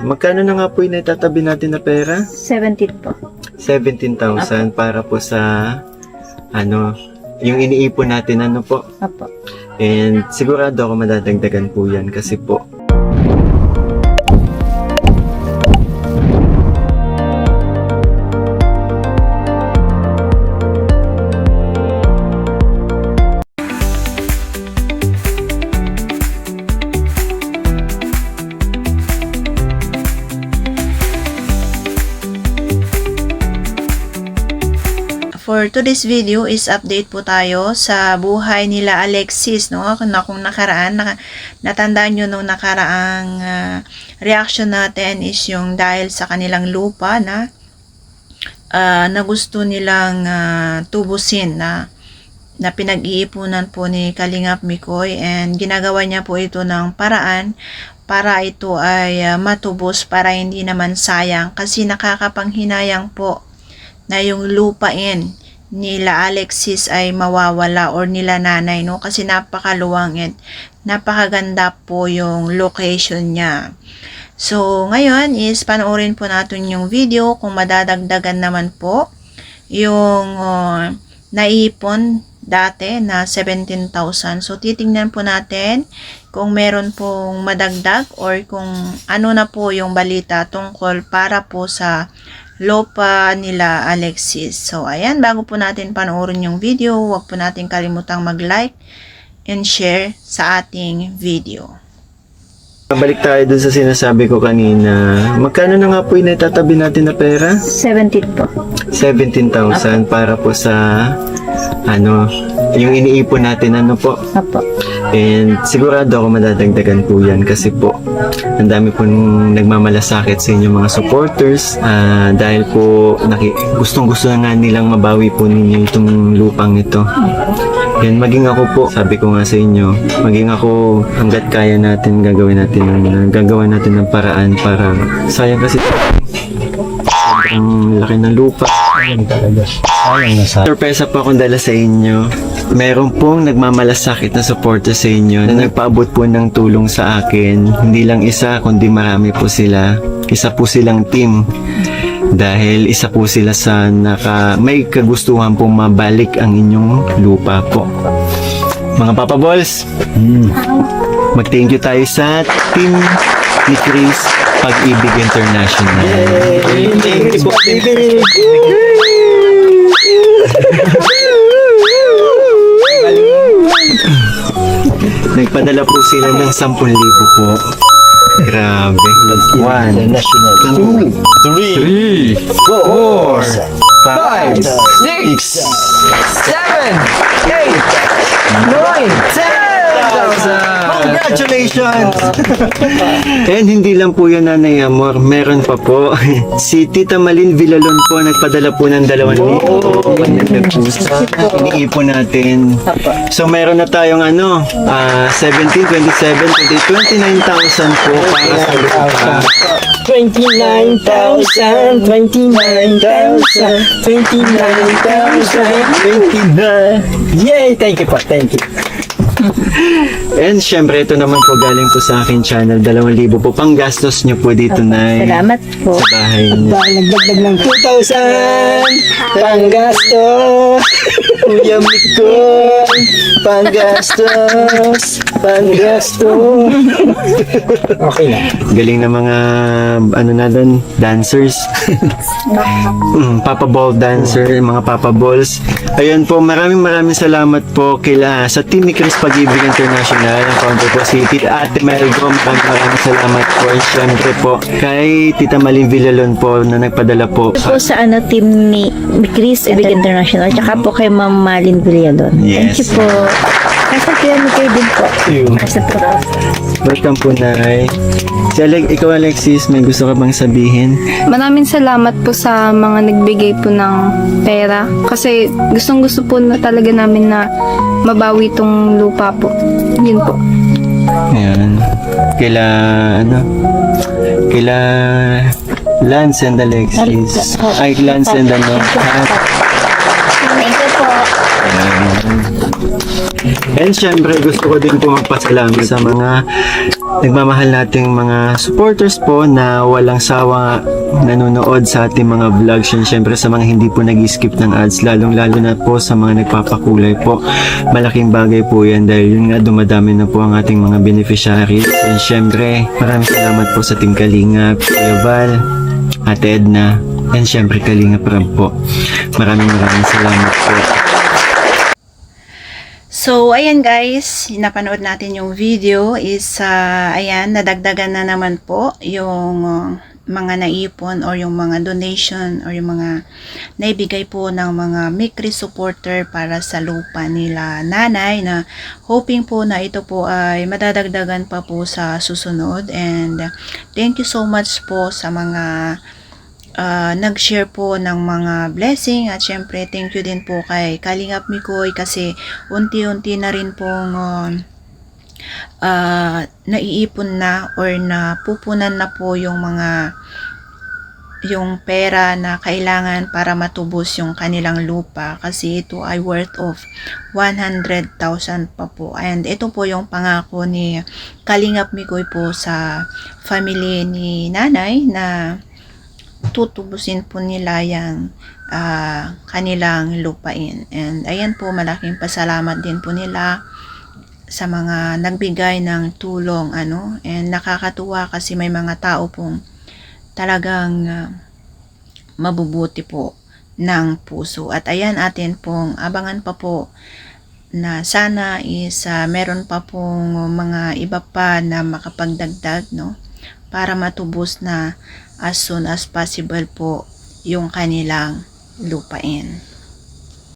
Magkano na nga po yung naitatabi natin na pera? 17 po. 17,000 para po sa yung iniipon natin po. Apo. And sigurado ako madadagdagan po yan kasi po For today's video is update po tayo sa buhay nila Alexis, no? Na kung nakaraan, natandaan nyo nung nakaraang reaction natin is yung dahil sa kanilang lupa na gusto nilang tubusin na pinag-iipunan po ni Kalingap Mikoy, and ginagawa niya po ito ng paraan para ito ay matubos, para hindi naman sayang, kasi nakakapanghinayang po na yung lupain nila Alexis ay mawawala or nila nanay, no? Kasi napakaluwang and napakaganda po yung location niya. So, ngayon is panoorin po natin yung video kung madadagdagan naman po yung naipon dati na 17,000. So, titingnan po natin kung meron pong madagdag or kung ano na po yung balita tungkol para po sa lupa nila Alexis. So, ayan, bago po natin panoorin yung video, huwag po natin kalimutang mag-like and share sa ating video. balik tayo dun sa sinasabi ko kanina. Magkano na nga po yung naitatabi natin na pera? 17 po. 17,000 para po sa yung iniipon natin po. Apo. And sigurado ako madadagdagan po yan kasi po ang dami po nagmamalasakit sa inyo mga supporters, dahil po gustong-gusto na nga nilang mabawi po ninyo itong lupang ito. And maging ako po, sabi ko nga sa inyo, maging ako hanggat kaya natin gagawin natin ng paraan para sayang kasi sobrang laki ng lupa. Sayang talaga. Sayang na sayang. Surpresa po akong dala sa inyo. Meron pong nagmamalasakit na supporter sa inyo na nagpaabot po ng tulong sa akin. Hindi lang isa, kundi marami po sila. Isa po silang team. Dahil isa po sila sa may kagustuhan pong mabalik ang inyong lupa po. Mga Papa Balls, mag-thank you tayo sa team ni Chris Pag-ibig International. Thank you po. Nagpadala po sila ng 10,000 po. Grabe. 1, 2, 3, 4, 5, 6, 7, 8, 9, 10,000! Congratulations! And hindi lang po yan, Nanay Amor. Meron pa po. Si Tita Malin Villalon po, nagpadala po ng 2,000. Iniipon natin. So meron na tayong 17, 27, 29,000 po para sa lupa. 29,000, 29,000, 29,000, 29. Yay! Thank you po, thank you. And syempre, ito naman po galing po sa akin channel. 2,000 po. Panggastos nyo po dito, Nay. Salamat po. Sa bahay niyo. Nagdagdag ng 2,000, panggastos, Kuya Mikoy, panggastos, panggastos. Okay na. Galing na mga, dancers. Papa Ball dancer, mga Papa Balls. Ayun po, maraming salamat po sa team ni Chris Pag-ibig International. Ang founder po si Tita Ate Melgo. Maraming salamat po. And syempre po, kay Tita Malin Villalon po na nagpadala po. Po sa team ni Chris Pag-ibig International, tsaka po kay Ma'am Malin Villalon. Yes. Thank you po. Kasi kaya ni kayo din po. Kasi po. Welcome po, Nay. Ikaw, Alexis, may gusto ka bang sabihin? Maraming salamat po sa mga nagbigay po ng pera. Kasi gustong-gusto po na talaga namin na mabawi itong lupa po. Yun po. Ayan. Kaila Lance and Alexis. Ay, Lance and Thank you po. And syempre gusto ko din po magpasalamat sa mga nagmamahal nating mga supporters po na walang sawa nanonood sa ating mga vlogs. And syempre sa mga hindi po nag-skip ng ads, lalong lalo na po sa mga nagpapakulay po. Malaking bagay po yan dahil yun nga dumadami na po ang ating mga beneficiaries. And syempre maraming salamat po sa Team Kalingap, Kuya Val, Ate Edna, and syempre Kalingap Ram po. Maraming salamat po. So, ayan guys, napanood natin yung video is, ayan, nadagdagan na naman po yung mga naipon or yung mga donation or yung mga naibigay po ng mga Mikri supporter para sa lupa nila nanay, na hoping po na ito po ay madadagdagan pa po sa susunod. And thank you so much po sa mga nag-share po ng mga blessing, at syempre thank you din po kay Kalingap Mikoy kasi unti-unti na rin pong naiipon na or napupunan na po yung pera na kailangan para matubos yung kanilang lupa, kasi ito ay worth of 100,000 pa po. And ito po yung pangako ni Kalingap Mikoy po sa family ni nanay na tutubusin po nila yung kanilang lupain. And ayan po, malaking pasalamat din po nila sa mga nagbigay ng tulong, and nakakatuwa kasi may mga tao pong talagang mabubuti po ng puso. At ayan, atin pong abangan pa po na sana is meron pa pong mga iba pa na makapagdagdag, para matubos na as soon as possible po yung kanilang lupain.